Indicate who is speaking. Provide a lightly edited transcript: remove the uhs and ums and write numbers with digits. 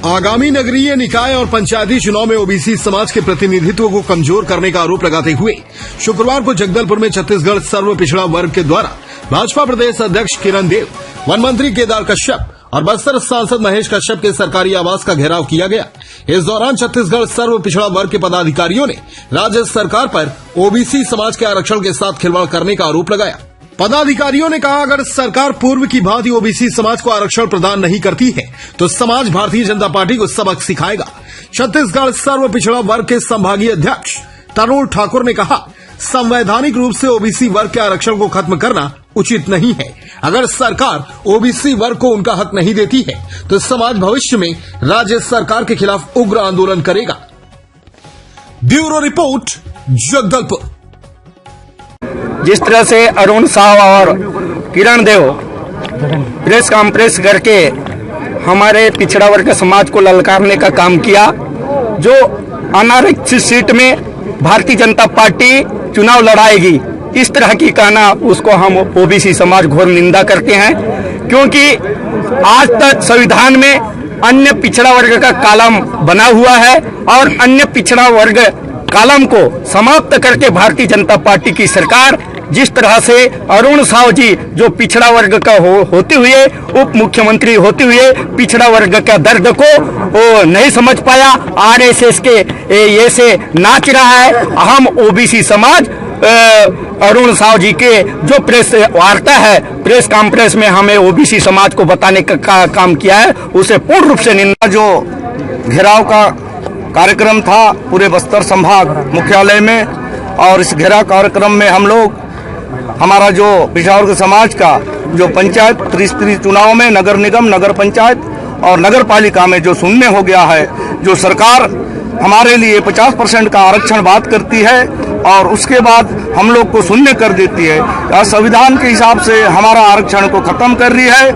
Speaker 1: आगामी नगरीय निकाय और पंचायती चुनाव में ओबीसी समाज के प्रतिनिधित्व को कमजोर करने का आरोप लगाते हुए शुक्रवार को जगदलपुर में छत्तीसगढ़ सर्व पिछड़ा वर्ग के द्वारा भाजपा प्रदेश अध्यक्ष किरण देव, वन मंत्री केदार कश्यप और बस्तर सांसद महेश कश्यप के सरकारी आवास का घेराव किया गया। इस दौरान छत्तीसगढ़ सर्व पिछड़ा वर्ग के पदाधिकारियों ने राज्य सरकार पर ओबीसी समाज के आरक्षण के साथ खिलवाड़ करने का आरोप लगाया। पदाधिकारियों ने कहा, अगर सरकार पूर्व की भांति ओबीसी समाज को आरक्षण प्रदान नहीं करती है तो समाज भारतीय जनता पार्टी को सबक सिखाएगा। छत्तीसगढ़ सर्व पिछड़ा वर्ग के संभागीय अध्यक्ष तरुण ठाकुर ने कहा, संवैधानिक रूप से ओबीसी वर्ग के आरक्षण को खत्म करना उचित नहीं है। अगर सरकार ओबीसी वर्ग को उनका हक नहीं देती है तो समाज भविष्य में राज्य सरकार के खिलाफ उग्र आंदोलन करेगा। Bureau report, Jagdalpur.
Speaker 2: जिस तरह से अरुण साव और किरण देव प्रेस कॉन्फ्रेंस करके हमारे पिछड़ा वर्ग समाज को ललकारने का काम किया, जो अनारक्षित सीट में भारतीय जनता पार्टी चुनाव लड़ाएगी, इस तरह की कहना उसको हम ओबीसी समाज घोर निंदा करते हैं। क्योंकि आज तक संविधान में अन्य पिछड़ा वर्ग का कॉलम बना हुआ है और अन्य पिछड़ा वर्ग कॉलम को समाप्त करके भारतीय जनता पार्टी की सरकार जिस तरह से अरुण साव जी जो पिछड़ा वर्ग का होते हुए उप मुख्यमंत्री होते हुए पिछड़ा वर्ग का दर्द को वो नहीं समझ पाया, आरएसएस के ये से नाच रहा है। हम ओबीसी समाज अरुण साव जी के जो प्रेस वार्ता है, प्रेस कॉन्फ्रेंस में हमें ओबीसी समाज को बताने का काम किया है, उसे पूर्ण रूप से निंदा।
Speaker 3: जो घेराव का कार्यक्रम था पूरे बस्तर संभाग मुख्यालय में, और इस घेराव कार्यक्रम में हम लोग हमारा जो पिछड़ा वर्ग समाज का जो पंचायत त्रिस्तरीय चुनाव में नगर निगम, नगर पंचायत और नगर पालिका में जो शून्य हो गया है, जो सरकार हमारे लिए 50% का आरक्षण बात करती है और उसके बाद हम लोग को शून्य कर देती है, संविधान के हिसाब से हमारा आरक्षण को खत्म कर रही है।